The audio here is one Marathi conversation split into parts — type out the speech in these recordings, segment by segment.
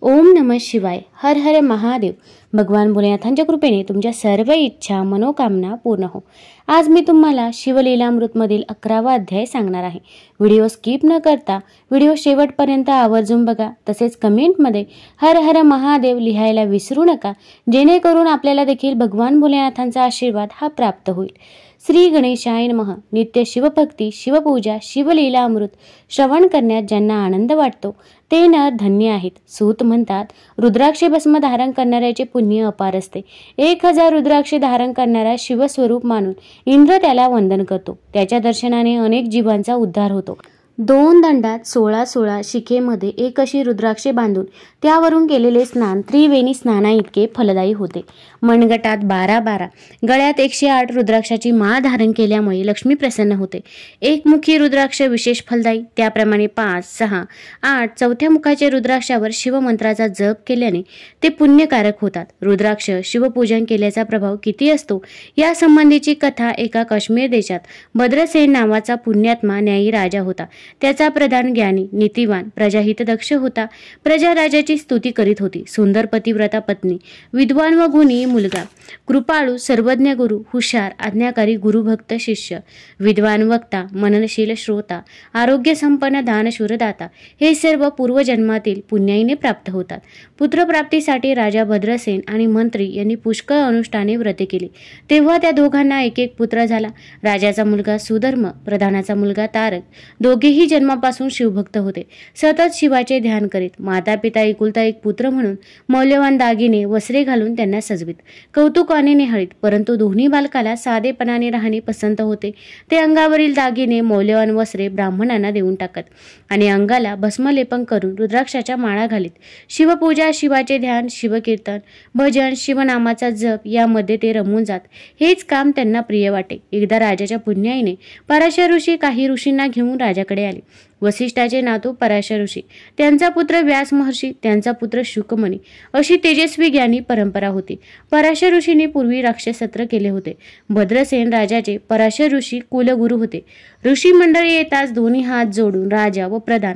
ओम नमः शिवाय. हर हर महादेव. भगवान भोलेनाथांच्या कृपेने तुमच्या सर्व इच्छा मनोकामना पूर्ण हो. आज मी तुम्हाला शिवलीलामृतमधील 11वा अध्याय सांगणार आहे. व्हिडिओ स्किप न करता व्हिडिओ शेवटपर्यंत आवर्जून बघा. तसेच कमेंटमध्ये हर हर महादेव लिहायला विसरू नका, जेणेकरून आपल्याला देखील भगवान भोलेनाथांचा आशीर्वाद हा प्राप्त होईल. श्री गणेशाय नमः. नित्य शिवभक्ती, शिवपूजा, शिवलीलामृत श्रवण करण्यात ज्यांना आनंद वाटतो ते नर धन्य आहेत. सूत म्हणतात, रुद्राक्ष भस्म धारण करणाऱ्याचे पुण्य अपार असते. 1000 रुद्राक्ष धारण करणारा शिवस्वरूप मानून इंद्र त्याला वंदन करतो. त्याच्या दर्शनाने अनेक जीवांचा उद्धार होतो. 2 दंडात 16 शिखेमध्ये एक अशी रुद्राक्षे बांधून त्यावरून केलेले स्नान त्रिवेणी स्नाना इतके फलदायी होते. मनगटात 12 गळ्यात 108 रुद्राक्षाची माळ धारण केल्यामुळे लक्ष्मी प्रसन्न होते. एकमुखी रुद्राक्ष विशेष फलदायी. त्याप्रमाणे 5, 6, 8 चौथ्या मुखाचे रुद्राक्षावर शिवमंत्राचा जप केल्याने ते पुण्यकारक होतात. रुद्राक्ष शिवपूजन केल्याचा प्रभाव किती असतो या संबंधीची कथा. एका काश्मीर देशात भद्रसेन नावाचा पुण्यात्मा न्यायी राजा होता. त्याचा प्रधान ज्ञानी, नीतिवान, प्रजाहितदक्ष होता. प्रजा राजाची स्तुती करीत होती. सुंदर पतिव्रता पत्नी, विद्वान व गुणी मुलगा, कृपाळू, सर्वज्ञ गुरु, हुशार, आज्ञाकारी गुरुभक्त शिष्य, विद्वान वक्ता, मननशील श्रोता, आरोग्य संपन्न दानशूर दाता, हे सर्व पूर्वजन्मातील पुण्याईने प्राप्त होतात. पुत्रप्राप्तीसाठी राजा भद्रसेन आणि मंत्री यांनी पुष्कळ अनुष्ठाने व्रते केली. तेव्हा त्या दोघांना एक पुत्र झाला. राजाचा मुलगा सुधर्म, प्रधानाचा मुलगा तारक, दोघेही जन्मापासून शिवभक्त होते. सतत शिवाचे ध्यान करीत. माता पिता एकुलता एक पुत्र म्हणून मौल्यवान दागिने वस्त्रे घालून त्यांना सजवीत, कौतुकाने निहाळीत. परंतु दोन्ही बालकाला साधेपणाने राहणे पसंत होते. ते अंगावरील दागिने, मौल्यवान वस्त्रे ब्राह्मणांना देऊन टाकत आणि अंगाला भस्मलेपन करून रुद्राक्षाच्या माळा घालीत. शिवपूजा, शिवाचे ध्यान, शिवकीर्तन, भजन, शिवनामाचा जप यामध्ये ते रमून जात. हेच काम त्यांना प्रिय वाटे. एकदा राजाच्या पुण्याईने पराशर ऋषी काही ऋषींना घेऊन राजाकडे आले. वसिष्ठाचे नातू पराशर ऋषी, त्यांचा पुत्र व्यास महर्षी, त्यांचा पुत्र शुकमणी, अशी तेजस्वी ज्ञानी परंपरा होती. पराशर ऋषींनी पूर्वी राक्षसत्र केले होते. भद्रसेन राजाचे पराशर ऋषी कुलगुरू होते. ऋषी मंडळी येताच दोन्ही हात जोडून राजा व प्रधान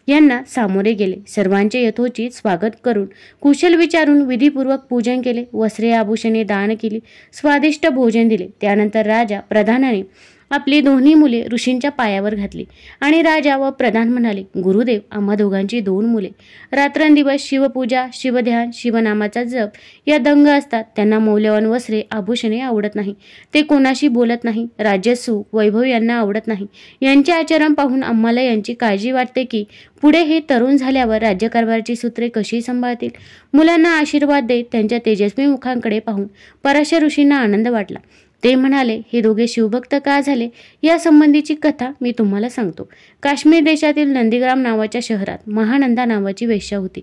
यांना सामोरे गेले. सर्वांचे यथोचित स्वागत करून कुशल विचारून विधीपूर्वक पूजन केले. वस्त्रे आभूषणे दान केली. स्वादिष्ट भोजन दिले. त्यानंतर राजा प्रधानाने आपली दोन्ही मुले ऋषींच्या पायावर घातली आणि राजा व प्रधान म्हणाले, गुरुदेव, आम्हा दोघांची 2 मुले रात्रंदिवस शिवपूजा, शिवध्यान, शिवनामाचा जप या दंग असतात. त्यांना मौल्यवान वस्त्रे आभूषणे आवडत नाही. ते कोणाशी बोलत नाही. राज्य, सुख, वैभव यांना आवडत नाही. यांचे आचरण पाहून आम्हाला यांची काळजी वाटते की पुढे हे तरुण झाल्यावर राज्यकारभाराची सूत्रे कशी सांभाळतील. मुलांना आशीर्वाद देत त्यांच्या तेजस्वी मुखांकडे पाहून पराशर ऋषींना आनंद वाटला. ते म्हणाले, हे दोघे शिवभक्त का झाले या संबंधीची कथा मी तुम्हाला सांगतो. काश्मीर देशातील नंदीग्राम नावाच्या शहरात महानंदा नावाची वेश्या होती.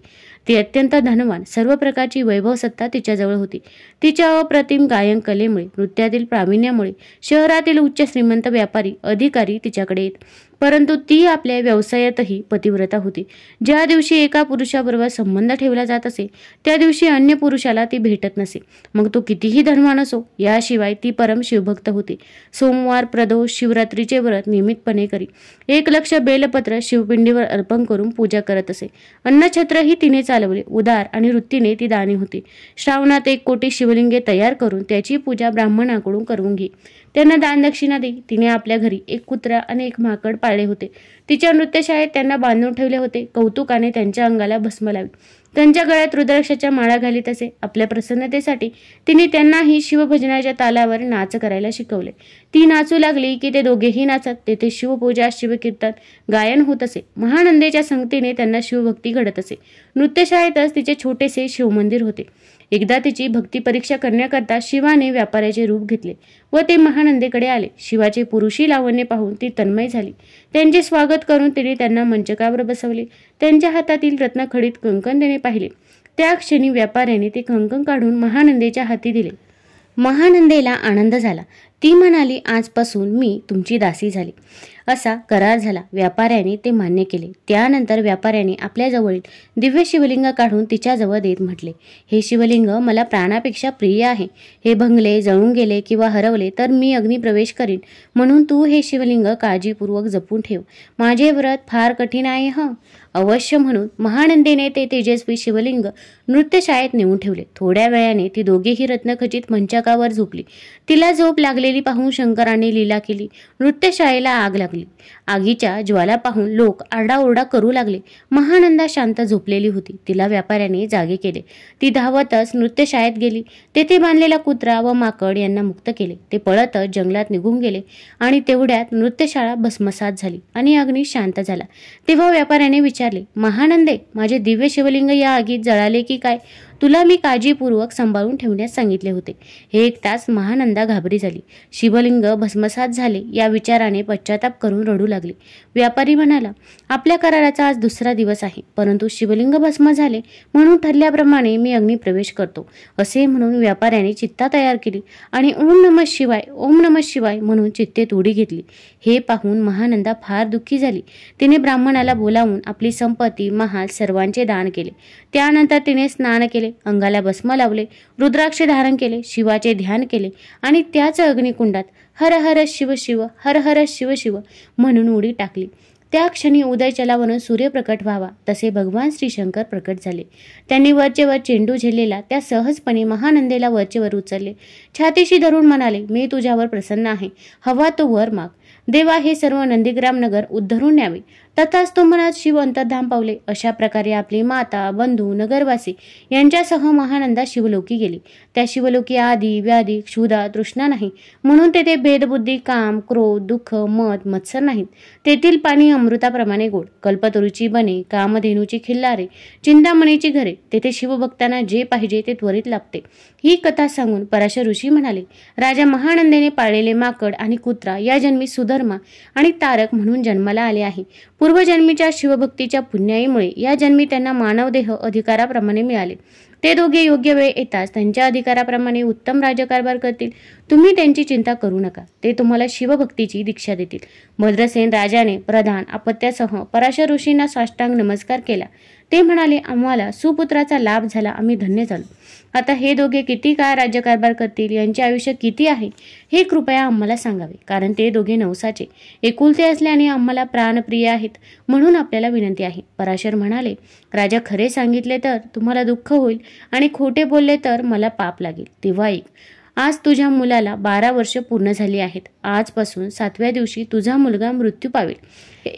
ती अत्यंत धनवान, सर्व प्रकारची वैभव सत्ता तिच्याजवळ होती. तिच्या अप्रतिम गायन कलेमुळे, नृत्यातील प्रावीण्यामुळे शहरातील उच्च श्रीमंत व्यापारी, अधिकारी तिच्याकडे येत. परंतु ती आपल्या व्यवसायातही पतिव्रता होती. ज्या दिवशी एका पुरुषाबरोबर संबंध ठेवला जात असे त्या दिवशी अन्य पुरुषाला ती भेटत नसे, मग तो कितीही धनवान असो. याशिवाय ती परम शिवभक्त होती. सोमवार, प्रदोष, शिवरात्रीचे व्रत नियमितपणे करी. 1 लक्ष बेलपत्र शिवपिंडीवर अर्पण करून पूजा करत असे. अन्नछत्रही तिने चालवले. उदार आणि वृत्तीने ती दानी होती. श्रावणात 1 कोटी शिवलिंगे तयार करून त्याची पूजा ब्राह्मणाकडून करून घे. त्यांना दानदक्षिणा दे. तिने आपल्या घरी 1 कुत्रा आणि 1 माकड पाळले होते. तिच्या नृत्यशाळेत त्यांना बांधून ठेवले होते. कौतुकाने त्यांच्या अंगाला भस्म लावी. त्यांच्या गळ्यात रुद्राक्षाच्या माळा घालीत असे. आपल्या प्रसन्नतेसाठी तिने त्यांनाही शिवभजनाच्या तालावर नाच करायला शिकवले. ती नाचू लागली की ते दोघेही नाचत. तेथे शिवपूजा, शिवकीर्तन, गायन होत असे. महानंदेच्या संगतीने त्यांना शिवभक्ती घडत असे. नृत्यशाळेतच तिचे छोटेसे शिवमंदिर होते. एकदा तिची भक्ती परीक्षा करण्याकरता शिवाने व्यापाऱ्याचे रूप घेतले व ते महानंदेकडे आले. शिवाचे पुरुषी लावण्य पाहून ती तन्मय झाली. त्यांचे स्वागत करून तिने त्यांना मंचकावर बसवले. त्यांच्या हातातील रत्नखडीत कंकण तिने पाहिले. त्या क्षणी व्यापाऱ्याने ते कंकण काढून महानंदेच्या हाती दिले. महानंदेला आनंद झाला. ती म्हणाली, आजपासून मी तुमची दासी झाली. असा करार झाला. व्यापाऱ्याने ते मान्य केले. त्यानंतर व्यापाऱ्याने आपल्या जवळील दिव्य शिवलिंग काढून तिच्याजवळ देत म्हटले, हे शिवलिंग मला प्राणापेक्षा प्रिय आहे. हे भंगले, जळून गेले किंवा हरवले तर मी अग्निप्रवेश करीन, म्हणून तू हे शिवलिंग काळजीपूर्वक जपून ठेव. माझे व्रत फार कठीण आहे अवश्य म्हणून महानंदेने ते तेजस्वी शिवलिंग नृत्यशाळेत नेऊन ठेवले. थोड्या वेळाने ती दोघेही रत्नखचित मंचकावर झोपली. तिला झोप लागलेली पाहून शंकराने लीला केली. नृत्यशाळेला आग लागली. आगीच्या ज्वाला पाहून लोक आरडाओरडा करू लागले. महानंदा शांत झोपलेली होती. तिला व्यापाऱ्याने जागे केले. ती धावतच नृत्यशाळेत गेली. तेथे बांधलेला कुत्रा व माकड यांना मुक्त केले. ते पळतच जंगलात निघून गेले आणि तेवढ्यात नृत्यशाळा भस्मसात झाली आणि अग्नी शांत झाला. तेव्हा व्यापाऱ्याने विचारले, महानंदे, माझे दिव्य शिवलिंग या आगीत जळाले की काय? तुला मी काळजीपूर्वक सांभाळून ठेवण्यास सांगितले होते. हे ऐकताच महानंदा घाबरी झाली. शिवलिंग भस्मसात झाले या विचाराने पश्चाताप करून रडू लागली. व्यापारी म्हणाला, आपल्या कराराचा आज दुसरा दिवस आहे, परंतु शिवलिंग भस्म झाले म्हणून ठरल्याप्रमाणे मी अग्निप्रवेश करतो. असे म्हणून व्यापाऱ्याने चित्ता तयार केली आणि ओम नमः शिवाय, ओम नमः शिवाय म्हणून चित्तेत उडी घेतली. हे पाहून महानंदा फार दुःखी झाली. तिने ब्राह्मणाला बोलावून आपली संपत्ती, महाल सर्वांचे दान केले. त्यानंतर तिने स्नान केले, अंगाला भस्म लावले, रुद्राक्ष धारण केले, शिवाचे ध्यान केले आणि त्याच अग्निकुंडात हर हर शिव शिव, हर हर शिव शिव म्हणून उडी टाकली. त्या क्षणी उदय चलावरून सूर्य प्रकट व्हावा तसे भगवान श्री शंकर प्रकट झाले. त्यांनी वरचेवर चेंडू झेललेला त्या सहजपणे महानंदेला वरचेवर उचलले. छातीशी धरून म्हणाले, मी तुझ्यावर प्रसन्न आहे, हवा तो वर माग. देवा, हे सर्व नंदीग्राम नगर उद्धरून न्यावे. तथाच तो मनात शिव अंतर्धान पावले. अशा प्रकारे आपली माता, बंधू, नगरवासी यांच्यासह महानंदा शिवलोकी गेली. त्या शिवलोकी आदी, व्याधी, क्षुधा, तृष्णा नाही, म्हणून तेथे भेदबुद्धी, काम, क्रोध, दुःख, मद, मत्सर नाहीत. तेथील पाणी अमृताप्रमाणे गोड, कल्पतरूची बने, कामधेनूची खिल्लारे, चिंतामणीची घरे. तेथे शिवभक्तांना जे पाहिजे ते त्वरित लाभते. ही कथा सांगून पराशर ऋषी म्हणाले, राजा महानंदेने पाळलेले माकड आणि कुत्रा या जन्मी सुधर्मा आणि तारक म्हणून जन्माला आले आहे. पूर्वजन्मीच्या शिवभक्तीच्या पुण्याईमुळे या जन्मी त्यांना मानवदेह अधिकाराप्रमाणे मिळाले. ते दोघे योग्य वेळ येताच त्यांच्या अधिकाराप्रमाणे उत्तम राज्यकारभार करतील. तुम्ही त्यांची चिंता करू नका. ते तुम्हाला शिवभक्तीची दीक्षा देतील. भद्रसेन राजाने प्रधान अपत्यासह पराशर ऋषींना साष्टांग नमस्कार केला. ते म्हणाले, आम्हाला सुपुत्राचा लाभ झाला, आम्ही धन्य झालो. आता हे दोघे किती काळ राज्यकारभार करतील, यांचे आयुष्य किती आहे हे कृपया आम्हाला सांगावे, कारण ते दोघे नवसाचे एकुलते असल्याने आम्हाला प्राणप्रिय आहेत, म्हणून आपल्याला विनंती आहे. पराशर म्हणाले, राजा, खरे सांगितले तर तुम्हाला दुःख होईल आणि खोटे बोलले तर मला पाप लागेल. तेव्हा ऐक. आज तुझ्या मुलाला 12 वर्ष पूर्ण झाली आहेत. आजपासून 7व्या दिवशी तुझा मुलगा मृत्यू पावेल.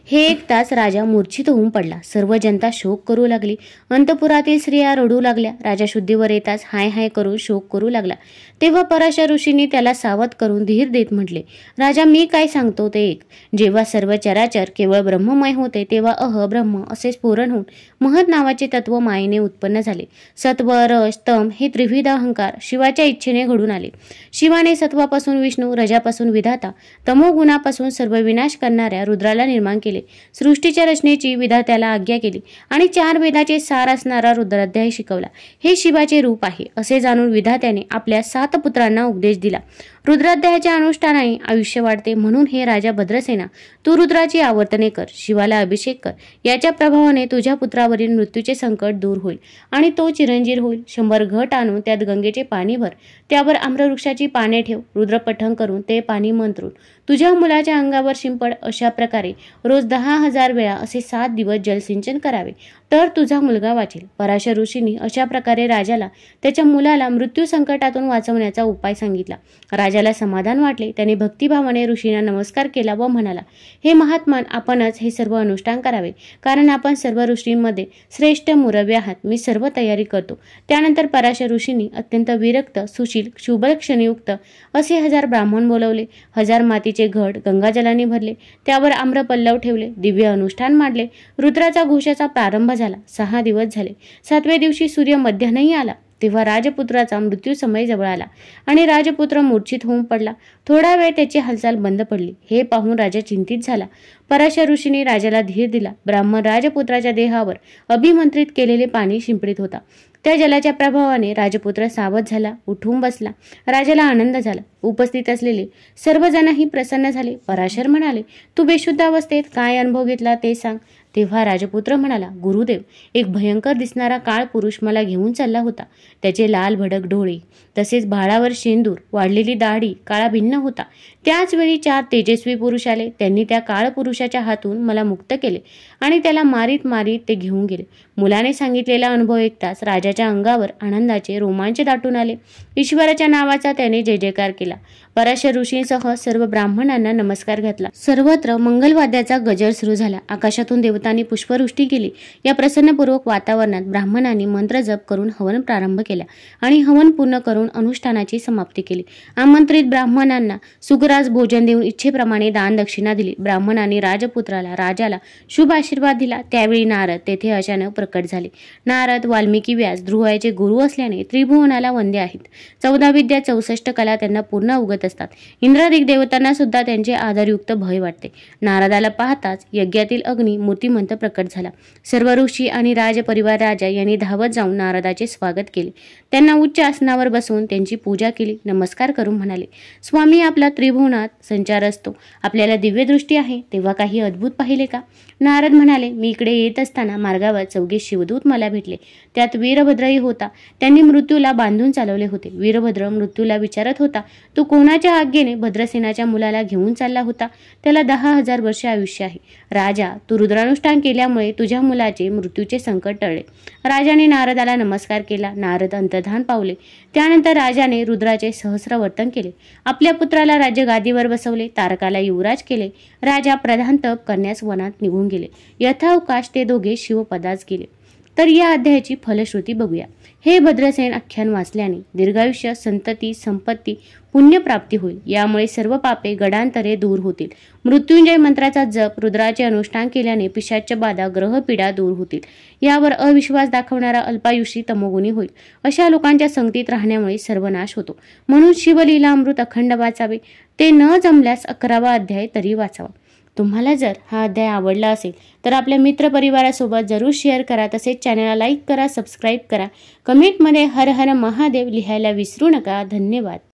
हे ऐकताच राजा मूर्छित होऊन पडला. सर्व जनता शोक करू लागली. अंतपुरातील स्त्रिया रडू लागल्या. राजा शुद्धीवर येताच हाय हाय करून शोक करू लागला. तेव्हा पराशर ऋषींनी त्याला सावध करून धीर देत म्हटले, राजा, मी काय सांगतो ते ऐक. जेव्हा सर्व चराचर केवळ ब्रह्ममय होते तेव्हा ब्रह्म असे स्फुरण होऊन महत नावाचे तत्व मायेने उत्पन्न झाले. सत्व, रज, तम हे त्रिविध अहंकार शिवाच्या इच्छेने घडून आले. शिवाने सत्वापासून विष्णू, रजापासून विधाता, तमोगुणापासून सर्व विनाश करणाऱ्या रुद्राला निर्माण केले. सृष्टीच्या रचनेची विधात्याला आज्ञा केली आणि 4 वेदाचे सार असणारा रुद्राध्याय शिकवला. हे शिवाचे रूप आहे असे जाणून विधात्याने आपल्या 7 पुत्रांना उपदेश दिला. रुद्राध्यायाच्या अनुष्ठानाने आयुष्य वाढते, म्हणून हे राजा भद्रसेना, तू रुद्राची आवर्तने कर, शिवाला अभिषेक कर. याच्या प्रभावाने तुझ्या पुत्रावरील मृत्यूचे संकट दूर होईल आणि तो चिरंजीर होईल. 100 घट आणून त्यात गंगेचे पाणी भर, त्यावर आम्रवृक्षाची पाने ठेव. रुद्रपठण करून ते पाणी मंत्रून तुझ्या मुलाच्या अंगावर शिंपड. अशा प्रकारे रोज 10,000 वेळा असे 7 दिवस जलसिंचन करावे, तर तुझा मुलगा वाचेल. पराशर ऋषींनी अशा प्रकारे राजाला त्याच्या मुलाला मृत्यू संकटातून वाचवण्याचा उपाय सांगितला. राजाला समाधान वाटले. त्याने भक्तिभावाने ऋषींना नमस्कार केला व म्हणाला, हे महात्मन, आपणच हे सर्व अनुष्ठान करावे, कारण आपण सर्व ऋषींमध्ये श्रेष्ठ मुरबी आहात. मी सर्व तयारी करतो. त्यानंतर पराशर ऋषींनी अत्यंत विरक्त, सुशील, क्षुभलक्षणयुक्त असे 1000 ब्राह्मण बोलवले. 1000 मातीचे घट गंगाजलाने भरले. त्यावर आम्रपल्लव ठेवले. दिव्य अनुष्ठान मांडले. रुद्राचा घोषाचा प्रारंभ झाला. 6 दिवस झाले. 7व्या दिवशी सूर्य मध्यान्ही आला तेव्हा राजपुत्राचा मृत्यू समय जवळ आला आणि राजपुत्र मूर्छित होऊन पडला. थोडा वेळ त्याची हालचाल बंद पडली. हे पाहून राजा चिंतित झाला. पराशर ऋषीने राजाला धीर दिला. ब्राह्मण राजपुत्राच्या देहावर अभिमंत्रित केलेले पाणी शिंपडीत होता. त्या जलाच्या प्रभावाने राजपुत्र सावध झाला, उठून बसला. राजाला आनंद झाला. उपस्थित असलेले सर्वजणही प्रसन्न झाले. पराशर म्हणाले, तू बेशुद्ध अवस्थेत काय अनुभव घेतला ते सांग. तेव्हा राजपुत्र म्हणाला, गुरुदेव, एक भयंकर दिसणारा काळ पुरुष मला घेऊन चालला होता. त्याचे लाल भडक डोळे, तसेच भाळावर शेंदूर, वाढलेली दाढी, काळा भिन्न होता. त्याच वेळी 4 तेजस्वी पुरुष आले. त्यांनी त्या काळ पुरुषाच्या हातून मला मुक्त केले आणि त्याला मारीत मारीत ते घेऊन गेले. मुलाने सांगितलेला अनुभव ऐकताच राजाच्या अंगावर आनंदाचे रोमांच दाटून आले. ईश्वराच्या नावाचा त्याने जय जयकार केला. पराशर ऋषींसह सर्व ब्राह्मणांना नमस्कार घातला. सर्वत्र मंगलवाद्याचा गजर सुरू झाला. आकाशातून देवतांनी पुष्पवृष्टी केली. या प्रसन्नपूर्वक वातावरणात ब्राह्मणांनी मंत्रजप करून हवन प्रारंभ केला आणि हवन पूर्ण करून अनुष्ठानाची समाप्ती केली. आमंत्रित ब्राह्मणांना सुग्रास भोजन देऊन इच्छेप्रमाणे दान दक्षिणा दिली. ब्राह्मणांनी राजाला शुभ आशीर्वाद दिला. त्यावेळी नारद तेथे अचानक प्रकट झाले. नारद, वाल्मिकी, व्यास ध्रुवाचे गुरु असल्याने त्रिभुवनाला वंद्य आहेत. 14 विद्या 64 कला त्यांना पूर्ण अवगत असतात. इंद्रादिक देवतांना सुद्धा त्यांचे आदरयुक्त भय वाटते. नारदाला पाहताच यज्ञातील अग्नी मूर्तिमंत प्रकट झाला. सर्व ऋषी आणि राजपरिवार राजा यांनी धावत जाऊन नारदाचे स्वागत केले. त्यांना उच्च आसनावर बसवून त्यांची पूजा केली. नमस्कार करून म्हणाले, स्वामी, आपला त्रिभुवनात संचार असतो. आपल्याला दिव्य दृष्टी आहे. तेव्हा काही अद्भुत पाहिले का? नारद म्हणाले, मी इकडे येत असताना मार्गावर 4 शिवदूत मला भेटले. त्यात वीरभद्रही होता. त्यांनी मृत्यूला बांधून चालवले होते. वीरभद्र मृत्यूला विचारत होता, तू कोणाच्या आज्ञेने भद्रसेनाच्या मुलाला घेऊन चालला होता? त्याला 10,000 वर्ष आयुष्य आहे. राजा, तू रुद्रानुष्ठान केल्यामुळे तुझ्या मुलाचे मृत्यूचे संकट टळले. राजाने नारदाला नमस्कार केला. नारद अंतर्धान पावले. त्यानंतर राजाने रुद्राचे सहस्रवर्तन केले. आपल्या पुत्राला राज्यगादीवर बसवले. तारकाला युवराज केले. राजा प्रधान तप करण्यास वनात निघून गेले. यथावकाश ते दोघे शिवपदास गेले. तर या अध्यायाची फलश्रुती बघूया. हे भद्रसेन आख्यान वाचल्याने दीर्घायुष्य, संतती, संपत्ती, पुण्यप्राप्ती होईल. यामुळे सर्व पापे गडांतरे दूर होतील. मृत्युंजय मंत्राचा जप, रुद्राचे अनुष्ठान केल्याने पिशाच्य बाधा, ग्रहपीडा दूर होतील. यावर अविश्वास दाखवणारा अल्पायुषी तमोगुणी होईल. अशा लोकांच्या संगतीत राहण्यामुळे सर्वनाश होतो. म्हणून शिवलीलामृत अखंड वाचावे. ते न जमल्यास 11वा अध्याय तरी वाचावा. तुम्हाला जर हा अध्याय आवडला असेल तर आपल्या मित्रपरिवारासोबत जरूर शेअर करा. तसेच चॅनलला लाईक करा, सबस्क्राईब करा. कमेंटमध्ये हर हर महादेव लिहायला विसरू नका. धन्यवाद.